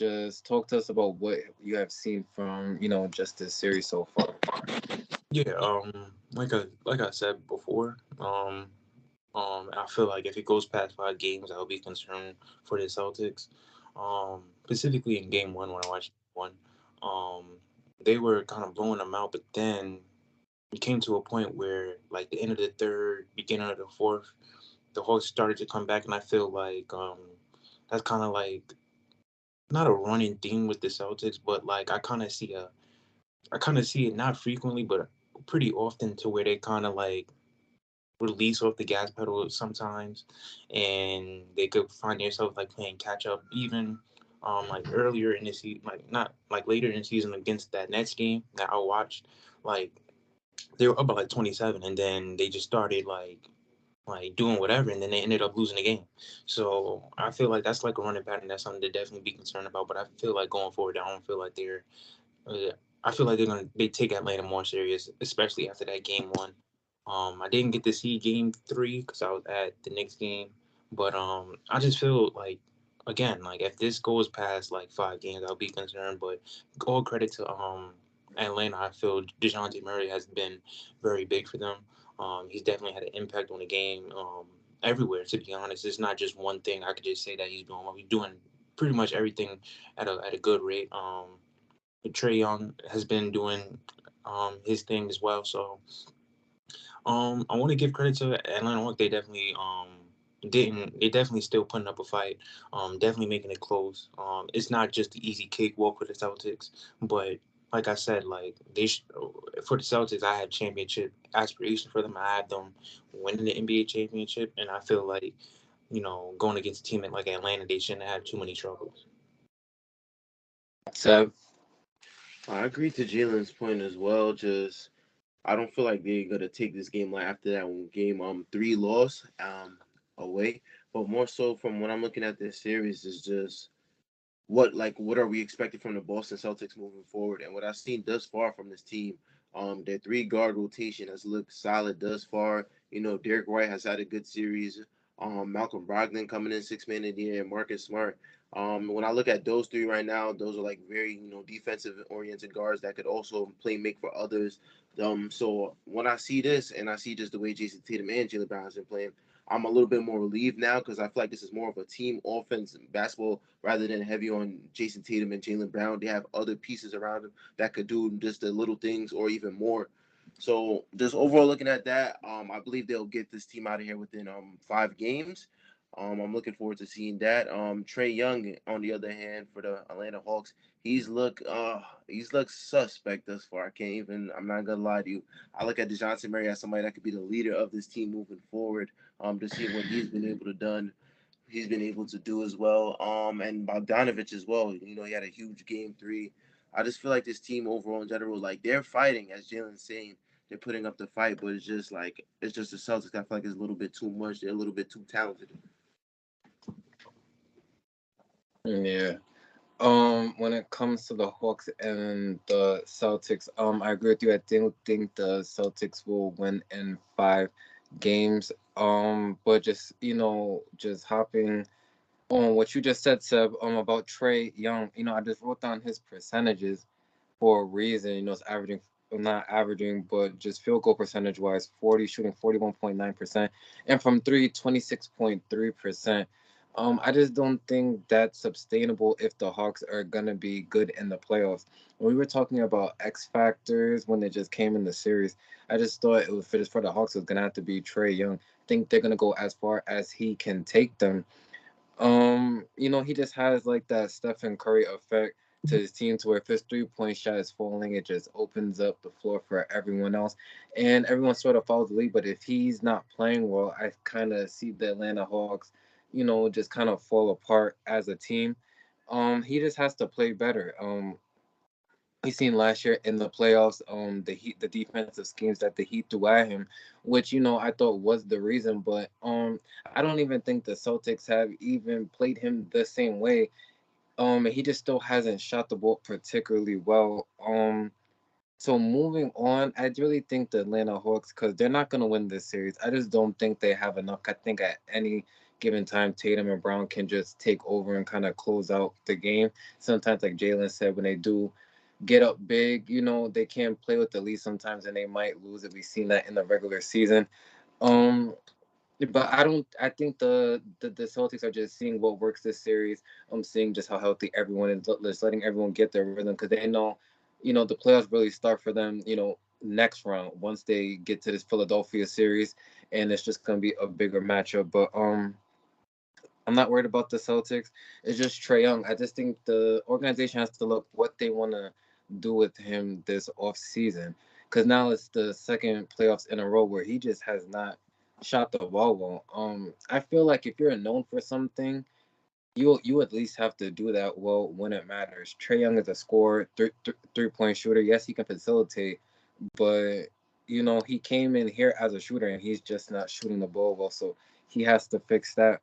just talk to us about what you have seen from, just this series so far. Yeah, like I said before, I feel like if it goes past 5 games, I'll be concerned for the Celtics. Specifically in game one when I watched one, um, they were kind of blowing them out, but then it came to a point where, like the end of the third, beginning of the fourth, the Hawks started to come back, and I feel like that's kind of like not a running theme with the Celtics, but like I kind of see it not frequently, but pretty often to where they kind of like release off the gas pedal sometimes, and they could find themselves like playing catch up even. Like earlier in the season, like not like later in the season against that Nets game that I watched, like they were up by like 27, and then they just started like doing whatever, and then they ended up losing the game. So I feel like that's like a running pattern. That's something to definitely be concerned about. But I feel like going forward, I don't feel like uh, I feel like they take Atlanta more serious, especially after that game one. I didn't get to see game three because I was at the Knicks game, but I just feel like again, like if this goes past like 5 games, I'll be concerned. But all credit to Atlanta. I feel Dejounte Murray has been very big for them. He's definitely had an impact on the game everywhere. To be honest, it's not just one thing. I could just say that he's doing well. He's doing pretty much everything at a good rate. Trey Young has been doing his thing as well. So I want to give credit to Atlanta Hawks. They definitely still putting up a fight. Definitely making it close. It's not just the easy cakewalk for the Celtics, but like I said, like for the Celtics, I have championship aspirations for them. I have them winning the NBA championship, and I feel like going against a team like Atlanta, they shouldn't have too many troubles. So, I agree to Jalen's point as well. Just I don't feel like they're gonna take this game like after that one game three loss away, but more so from when I'm looking at this series is just what are we expecting from the Boston Celtics moving forward, and what I've seen thus far from this team. Their three guard rotation has looked solid thus far. Derek White has had a good series. Malcolm Brogdon coming in 6 man of the year, and Marcus Smart. When I look at those three right now, those are like very defensive oriented guards that could also play make for others. So when I see this and I see just the way Jason Tatum and Jalen Brown has been playing, I'm a little bit more relieved now because I feel like this is more of a team offense basketball rather than heavy on Jason Tatum and Jalen Brown. They have other pieces around them that could do just the little things or even more. So just overall looking at that, I believe they'll get this team out of here within 5 games. I'm looking forward to seeing that. Trey Young, on the other hand, for the Atlanta Hawks, he's looked suspect thus far. I'm not gonna lie to you. I look at Dejounte Murray as somebody that could be the leader of this team moving forward. To see what he's been able to do as well. And Bogdanovich as well. He had a huge game three. I just feel like this team overall in general, like they're fighting, as Jalen's saying, they're putting up the fight, but it's just the Celtics. I feel like it's a little bit too much. They're a little bit too talented. yeah. When it comes to the Hawks and the Celtics, I agree with you. I don't think the Celtics will win in 5 games. But just just hopping on what you just said, Seb, about Trey Young. I just wrote down his percentages for a reason. It's averaging, not averaging, but just field goal percentage wise, 40, shooting 41.9%, and from three, 26.3%. I just don't think that's sustainable if the Hawks are gonna be good in the playoffs. When we were talking about X factors when they just came in the series, I just thought it was for the Hawks. It was gonna have to be Trey Young. I think they're gonna go as far as he can take them. He just has like that Stephen Curry effect to his team to where if his 3 point shot is falling, it just opens up the floor for everyone else. And everyone sort of follows the lead. But if he's not playing well, I kind of see the Atlanta Hawks, just kind of fall apart as a team. He just has to play better. We seen last year in the playoffs, the defensive schemes that the Heat threw at him, which I thought was the reason. But I don't even think the Celtics have even played him the same way. He just still hasn't shot the ball particularly well. So moving on, I really think the Atlanta Hawks, because they're not gonna win this series. I just don't think they have enough. I think at any given time, Tatum and Brown can just take over and kind of close out the game. Sometimes, like Jalen said, when they do get up big, they can play with the lead sometimes and they might lose it. We've seen that in the regular season. Um, but I don't. I think the Celtics are just seeing what works this series. I'm seeing just how healthy everyone is, just letting everyone get their rhythm because they know, the playoffs really start for them. Next round once they get to this Philadelphia series, and it's just gonna be a bigger matchup. But I'm not worried about the Celtics. It's just Trae Young. I just think the organization has to look what they want to do with him this off season. Because now it's the second playoffs in a row where he just has not shot the ball well. I feel like if you're known for something, you at least have to do that well when it matters. Trae Young is a scorer, 3-point shooter. Yes, he can facilitate, but he came in here as a shooter and he's just not shooting the ball well. So he has to fix that.